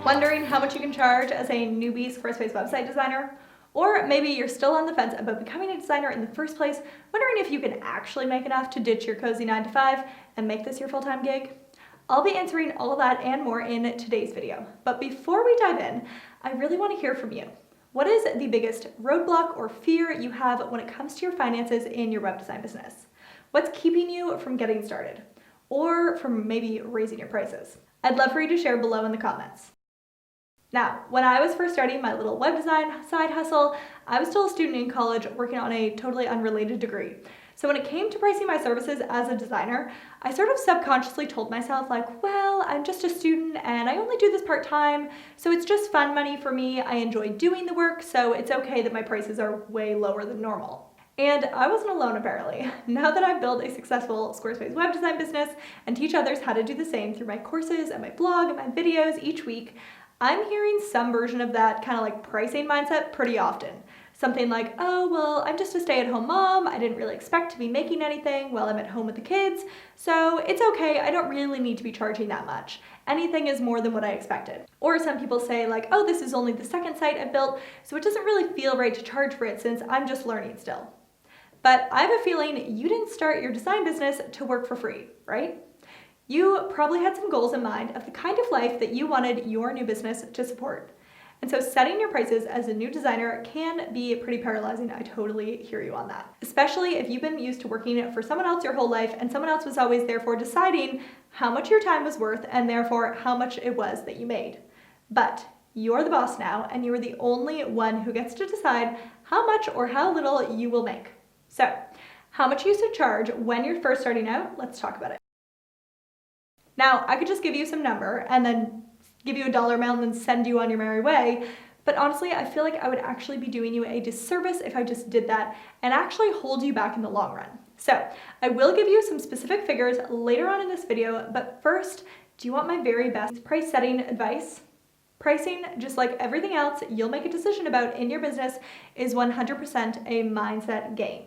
Wondering how much you can charge as a newbie Squarespace website designer? Or maybe you're still on the fence about becoming a designer in the first place, wondering if you can actually make enough to ditch your cozy 9-to-5 and make this your full-time gig? I'll be answering all of that and more in today's video. But before we dive in, I really want to hear from you. What is the biggest roadblock or fear you have when it comes to your finances in your web design business? What's keeping you from getting started? Or from maybe raising your prices? I'd love for you to share below in the comments. Now, when I was first starting my little web design side hustle, I was still a student in college working on a totally unrelated degree. So when it came to pricing my services as a designer, I sort of subconsciously told myself like, well, I'm just a student and I only do this part-time, so it's just fun money for me. I enjoy doing the work, so it's okay that my prices are way lower than normal. And I wasn't alone apparently. Now that I've built a successful Squarespace web design business and teach others how to do the same through my courses and my blog and my videos each week, I'm hearing some version of that kind of like pricing mindset pretty often. Something like, oh, well, I'm just a stay-at-home mom. I didn't really expect to be making anything while I'm at home with the kids, so it's okay. I don't really need to be charging that much. Anything is more than what I expected. Or some people say like, oh, this is only the second site I built, so it doesn't really feel right to charge for it since I'm just learning still. But I have a feeling you didn't start your design business to work for free, right? You probably had some goals in mind of the kind of life that you wanted your new business to support. And so setting your prices as a new designer can be pretty paralyzing. I totally hear you on that. Especially if you've been used to working for someone else your whole life and someone else was always therefore deciding how much your time was worth and therefore how much it was that you made. But you're the boss now and you are the only one who gets to decide how much or how little you will make. So how much you should charge when you're first starting out? Let's talk about it. Now, I could just give you some number and then give you a dollar amount and then send you on your merry way, but honestly, I feel like I would actually be doing you a disservice if I just did that and actually hold you back in the long run. So I will give you some specific figures later on in this video, but first, do you want my very best price setting advice? Pricing, just like everything else you'll make a decision about in your business, is 100% a mindset game.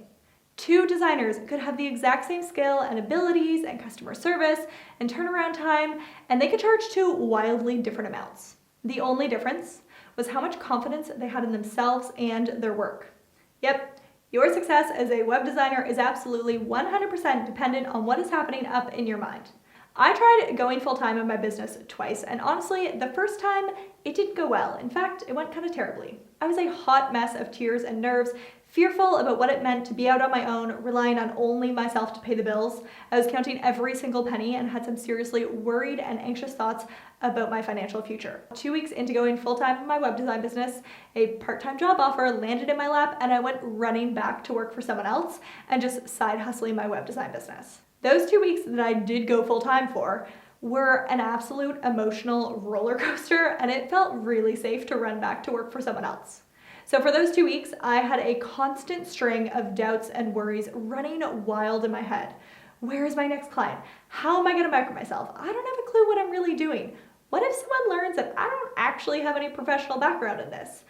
Two designers could have the exact same skill and abilities and customer service and turnaround time, and they could charge two wildly different amounts. The only difference was how much confidence they had in themselves and their work. Yep, your success as a web designer is absolutely 100% dependent on what is happening up in your mind. I tried going full-time in my business twice, and honestly, the first time, it didn't go well. In fact, it went kind of terribly. I was a hot mess of tears and nerves, fearful about what it meant to be out on my own, relying on only myself to pay the bills. I was counting every single penny and had some seriously worried and anxious thoughts about my financial future. 2 weeks into going full-time in my web design business, a part-time job offer landed in my lap and I went running back to work for someone else and just side hustling my web design business. Those 2 weeks that I did go full-time for were an absolute emotional roller coaster, and it felt really safe to run back to work for someone else. So for those 2 weeks, I had a constant string of doubts and worries running wild in my head. Where is my next client? How am I gonna market myself? I don't have a clue what I'm really doing. What if someone learns that I don't actually have any professional background in this?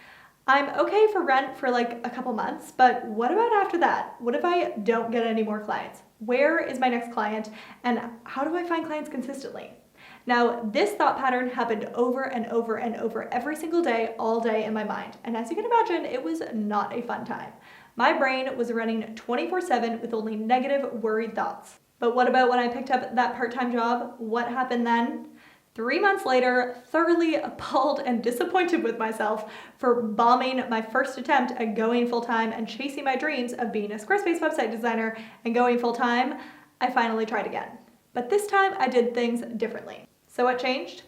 I'm okay for rent for like a couple months, but what about after that? What if I don't get any more clients? Where is my next client? And how do I find clients consistently? Now, this thought pattern happened over and over and over every single day, all day in my mind. And as you can imagine, it was not a fun time. My brain was running 24/7 with only negative, worried thoughts. But what about when I picked up that part-time job? What happened then? 3 months later, thoroughly appalled and disappointed with myself for bombing my first attempt at going full-time and chasing my dreams of being a Squarespace website designer and going full-time, I finally tried again. But this time I did things differently. So what changed?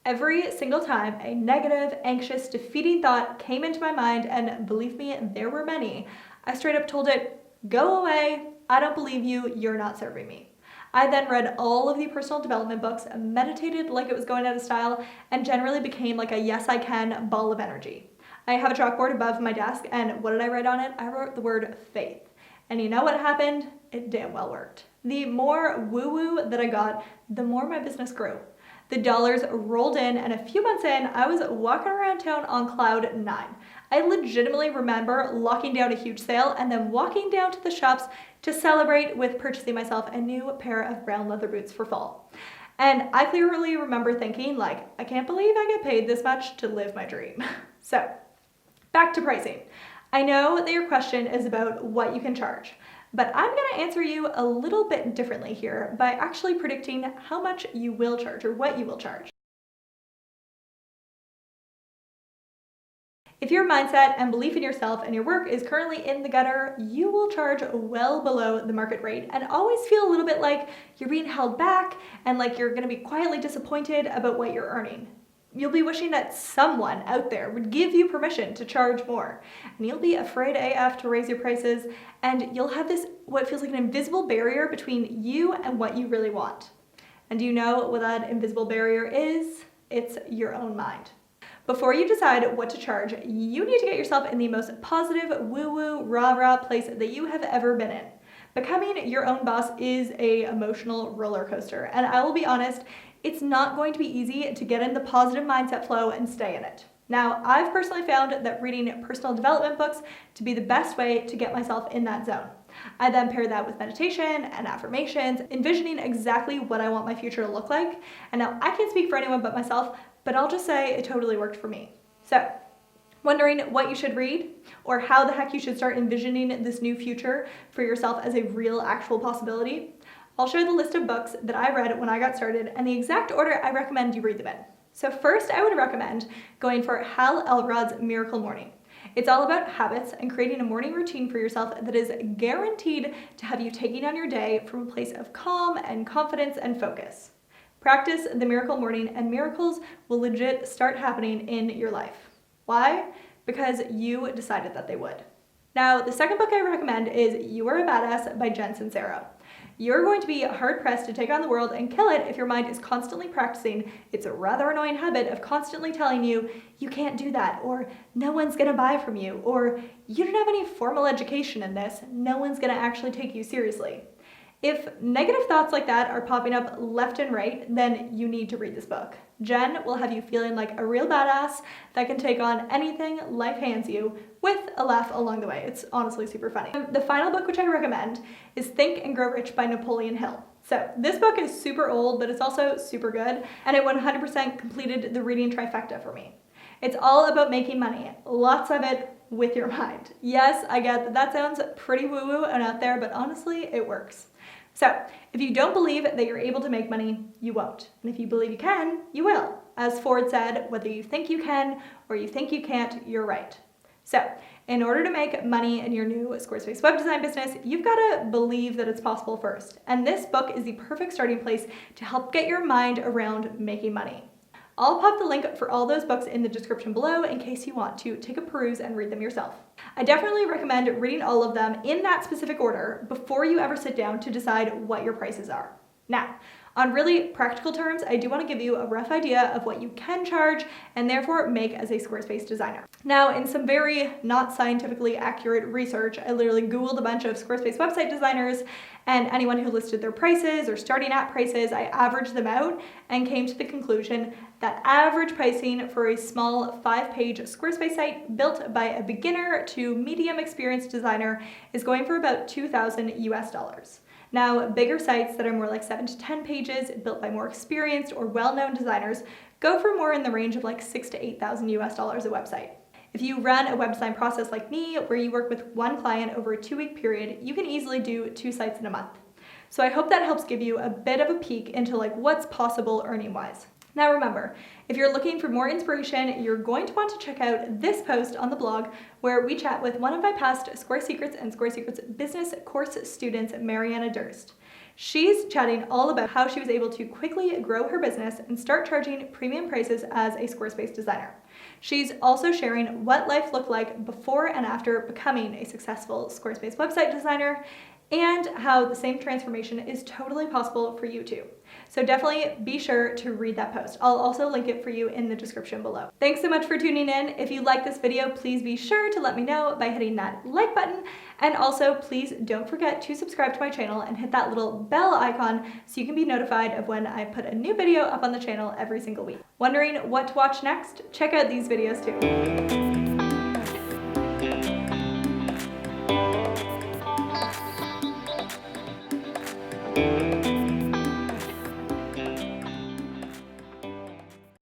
Every single time a negative, anxious, defeating thought came into my mind, and believe me, there were many, I straight up told it, go away, I don't believe you, you're not serving me. I then read all of the personal development books, meditated like it was going out of style, and generally became like a yes I can ball of energy. I have a chalkboard above my desk, and what did I write on it? I wrote the word faith. And you know what happened? It damn well worked. The more woo-woo that I got, the more my business grew. The dollars rolled in, and a few months in, I was walking around town on cloud 9. I legitimately remember locking down a huge sale and then walking down to the shops to celebrate with purchasing myself a new pair of brown leather boots for fall. And I clearly remember thinking, like, I can't believe I get paid this much to live my dream. So, back to pricing. I know that your question is about what you can charge, but I'm going to answer you a little bit differently here by actually predicting how much you will charge or what you will charge. If your mindset and belief in yourself and your work is currently in the gutter, you will charge well below the market rate and always feel a little bit like you're being held back and like you're going to be quietly disappointed about what you're earning. You'll be wishing that someone out there would give you permission to charge more, and you'll be afraid AF to raise your prices, and you'll have this what feels like an invisible barrier between you and what you really want. And do you know what that invisible barrier is? It's your own mind. Before you decide what to charge, you need to get yourself in the most positive, woo-woo, rah-rah place that you have ever been in. Becoming your own boss is an emotional roller coaster, and I will be honest, it's not going to be easy to get in the positive mindset flow and stay in it. Now, I've personally found that reading personal development books to be the best way to get myself in that zone. I then pair that with meditation and affirmations, envisioning exactly what I want my future to look like. And now I can't speak for anyone but myself, but I'll just say it totally worked for me. So, wondering what you should read or how the heck you should start envisioning this new future for yourself as a real, actual possibility? I'll share the list of books that I read when I got started and the exact order I recommend you read them in. So first, I would recommend going for Hal Elrod's Miracle Morning. It's all about habits and creating a morning routine for yourself that is guaranteed to have you taking on your day from a place of calm and confidence and focus. Practice the Miracle Morning and miracles will legit start happening in your life. Why? Because you decided that they would. Now, the second book I recommend is You Are a Badass by Jen Sincero. You're going to be hard-pressed to take on the world and kill it if your mind is constantly practicing its rather annoying habit of constantly telling you, you can't do that, or no one's gonna buy from you, or you don't have any formal education in this, no one's gonna actually take you seriously. If negative thoughts like that are popping up left and right, then you need to read this book. Jen will have you feeling like a real badass that can take on anything life hands you with a laugh along the way. It's honestly super funny. The final book which I recommend is Think and Grow Rich by Napoleon Hill. So this book is super old, but it's also super good, and it 100% completed the reading trifecta for me. It's all about making money, lots of it with your mind. Yes, I get that that sounds pretty woo-woo and out there, but honestly, it works. So, if you don't believe that you're able to make money, you won't. And if you believe you can, you will. As Ford said, whether you think you can or you think you can't, you're right. So, in order to make money in your new Squarespace web design business, you've got to believe that it's possible first. And this book is the perfect starting place to help get your mind around making money. I'll pop the link for all those books in the description below in case you want to take a peruse and read them yourself. I definitely recommend reading all of them in that specific order before you ever sit down to decide what your prices are. Now, on really practical terms, I do want to give you a rough idea of what you can charge and therefore make as a Squarespace designer. Now, in some very not scientifically accurate research, I literally Googled a bunch of Squarespace website designers and anyone who listed their prices or starting at prices, I averaged them out and came to the conclusion that average pricing for a small 5-page Squarespace site built by a beginner to medium experienced designer is going for about $2,000 US. Now, bigger sites that are more like 7 to 10 pages, built by more experienced or well-known designers, go for more in the range of like $6,000 to $8,000 US a website. If you run a web design process like me, where you work with one client over a 2-week period, you can easily do 2 sites in a month. So I hope that helps give you a bit of a peek into like what's possible earning-wise. Now remember, if you're looking for more inspiration, you're going to want to check out this post on the blog where we chat with one of my past Square Secrets and Square Secrets business course students, Mariana Durst. She's chatting all about how she was able to quickly grow her business and start charging premium prices as a Squarespace designer. She's also sharing what life looked like before and after becoming a successful Squarespace website designer, and how the same transformation is totally possible for you too. So definitely be sure to read that post. I'll also link it for you in the description below. Thanks so much for tuning in. If you like this video, please be sure to let me know by hitting that like button. And also please don't forget to subscribe to my channel and hit that little bell icon so you can be notified of when I put a new video up on the channel every single week. Wondering what to watch next? Check out these videos too. you.